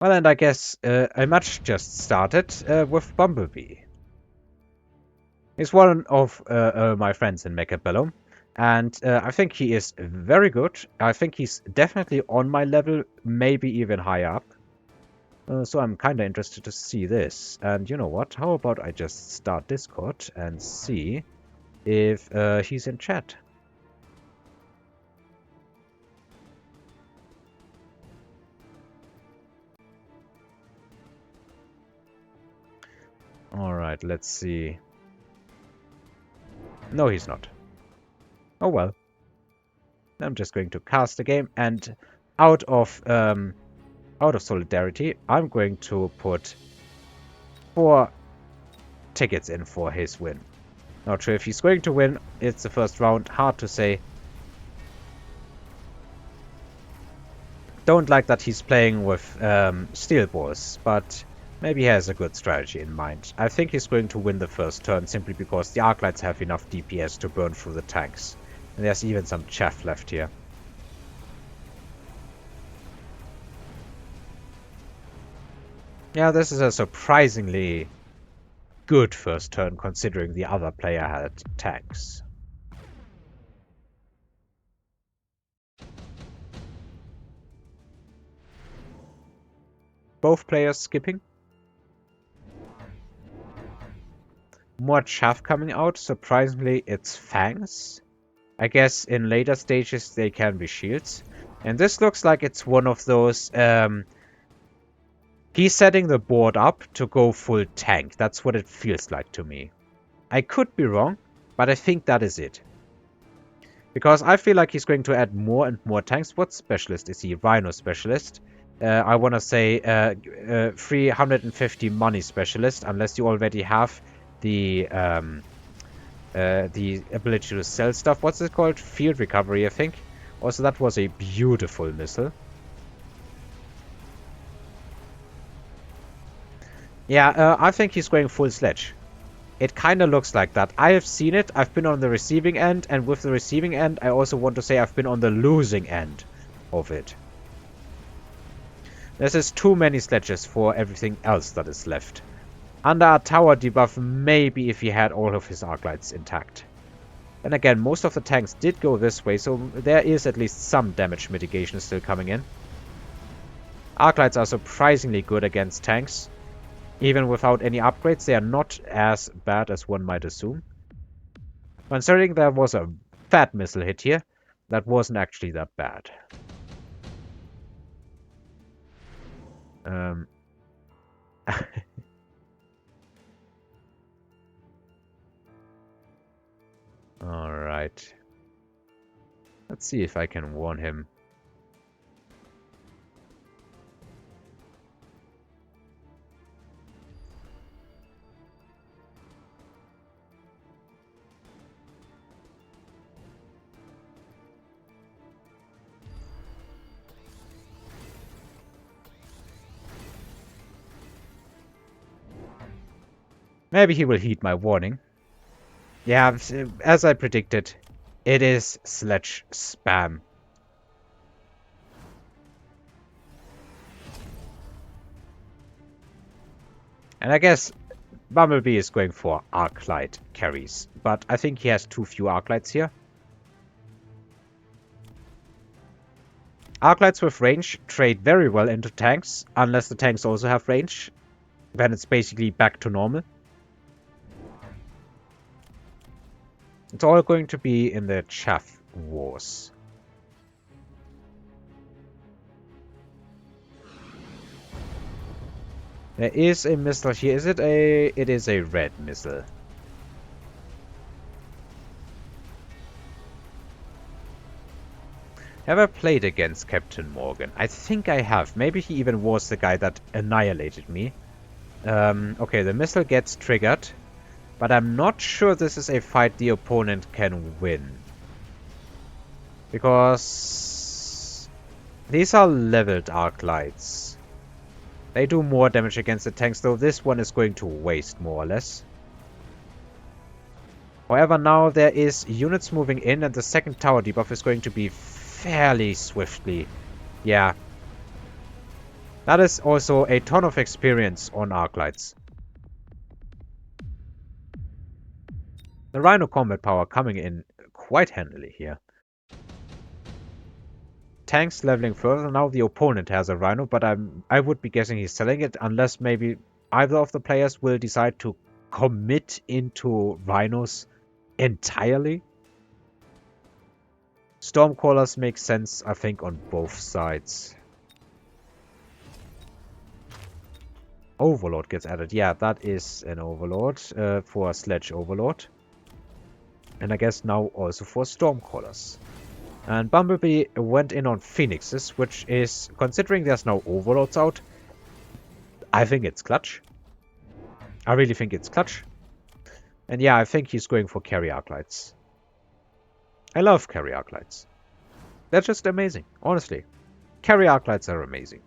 Well, and I guess a match just started with Bumblebee. He's one of my friends in Mechabellum, and I think he is very good. I think he's definitely on my level, maybe even higher up. So I'm kind of interested to see this. And you know what? How about I just start Discord and see if he's in chat? Alright, let's see. No, he's not. Oh well. I'm just going to cast the game, and out of solidarity, I'm going to put 4 tickets in for his win. Not sure if he's going to win. It's the first round. Hard to say. Don't like that he's playing with steel balls, but maybe he has a good strategy in mind. I think he's going to win the first turn simply because the Arclights have enough DPS to burn through the tanks. And there's even some chaff left here. Yeah, this is a surprisingly good first turn considering the other player had tanks. Both players skipping. More chaff coming out. Surprisingly, it's fangs. I guess in later stages they can be shields. And this looks like it's one of those... he's setting the board up to go full tank. That's what it feels like to me. I could be wrong, but I think that is it. Because I feel like he's going to add more and more tanks. What specialist is he? Rhino specialist. I want to say 350 money specialist, unless you already have the ability to sell stuff. What's it called? Field recovery, I think. Also, that was a beautiful missile. Yeah, I think he's going full sledge. It kind of looks like that. I have seen it. I've been on the receiving end, and with the receiving end, I also want to say I've been on the losing end of it. This is too many sledges for everything else that is left. Under a tower debuff, maybe if he had all of his Arclights intact. And again, most of the tanks did go this way, so there is at least some damage mitigation still coming in. Arclights are surprisingly good against tanks. Even without any upgrades, they are not as bad as one might assume. Considering there was a fat missile hit here, that wasn't actually that bad. Alright. Let's see if I can warn him. Maybe he will heed my warning. Yeah, as I predicted, it is sledge spam. And I guess Bumblebee is going for Arclight carries, but I think he has too few Arclights here. Arclights with range trade very well into tanks, unless the tanks also have range. Then it's basically back to normal. It's all going to be in the chaff wars. There is a missile here. Is it a... It is a red missile. Have I played against Captain Morgan? I think I have. Maybe he even was the guy that annihilated me. Okay, the missile gets triggered. But I'm not sure this is a fight the opponent can win. Because these are leveled Arclights. They do more damage against the tanks, though this one is going to waste more or less. However, now there is units moving in, and the second tower debuff is going to be fairly swiftly. Yeah. That is also a ton of experience on Arclights. The Rhino combat power coming in quite handily here. Tanks leveling further. Now the opponent has a Rhino, but I would be guessing he's selling it unless maybe either of the players will decide to commit into Rhinos entirely. Stormcallers make sense, I think, on both sides. Overlord gets added. Yeah, that is an Overlord for a Sledge Overlord. And I guess now also for Stormcallers. And Bumblebee went in on Phoenixes, which is, considering there's no Overlords out, I think it's clutch. I really think it's clutch. And yeah, I think he's going for carry Arclights. I love carry Arclights. They're just amazing, honestly. Carry Arclights are amazing.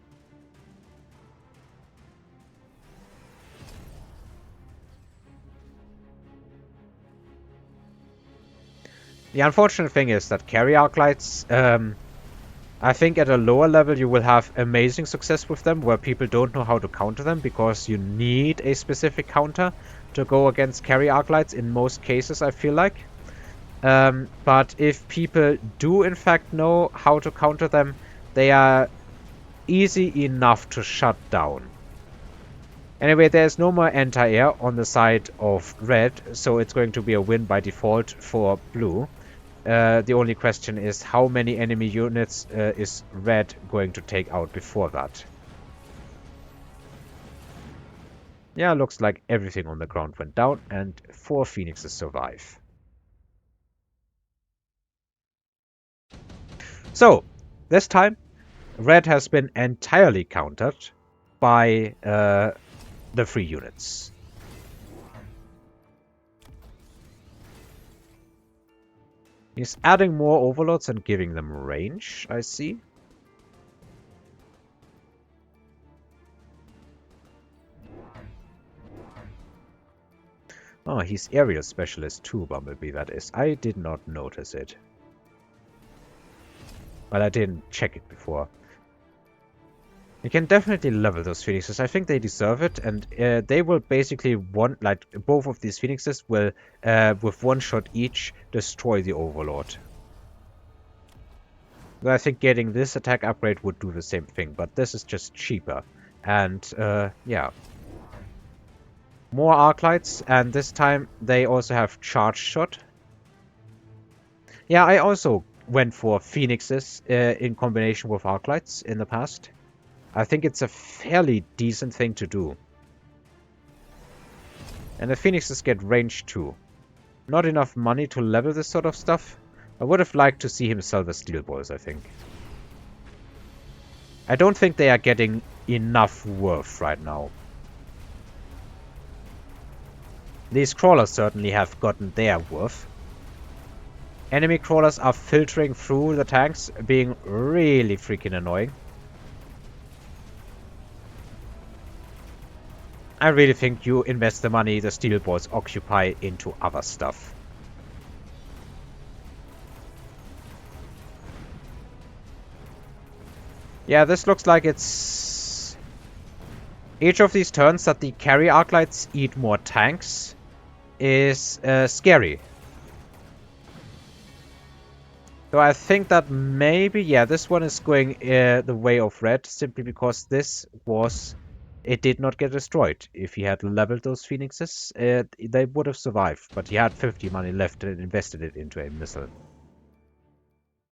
The unfortunate thing is that carry Arclights, I think at a lower level you will have amazing success with them, where people don't know how to counter them, because you need a specific counter to go against carry Arclights in most cases, I feel like. But if people do in fact know how to counter them, they are easy enough to shut down. Anyway, there's no more anti-air on the side of red, so it's going to be a win by default for blue. The only question is how many enemy units is red going to take out before that. Yeah, looks like everything on the ground went down and 4 phoenixes survive. So, this time, red has been entirely countered by the 3 units. He's adding more overlords and giving them range, I see. Oh, he's aerial specialist too, Bumblebee, that is. I did not notice it. Well, I didn't check it before. You can definitely level those phoenixes. I think they deserve it, and they will basically both of these phoenixes will, with one shot each, destroy the Overlord. I think getting this attack upgrade would do the same thing, but this is just cheaper. And, yeah. More Arclights, and this time they also have Charge Shot. Yeah, I also went for Phoenixes in combination with Arclights in the past. I think it's a fairly decent thing to do. And the Phoenixes get range too. Not enough money to level this sort of stuff. I would have liked to see him sell the steel balls, I think. I don't think they are getting enough worth right now. These crawlers certainly have gotten their worth. Enemy crawlers are filtering through the tanks, being really freaking annoying. I really think you invest the money the steel balls occupy into other stuff. Yeah, this looks like it's... Each of these turns that the carry Arclights eat more tanks is scary. So I think that maybe, yeah, this one is going the way of red, simply because this was... It did not get destroyed. If he had leveled those phoenixes, they would have survived. But he had 50 money left and invested it into a missile.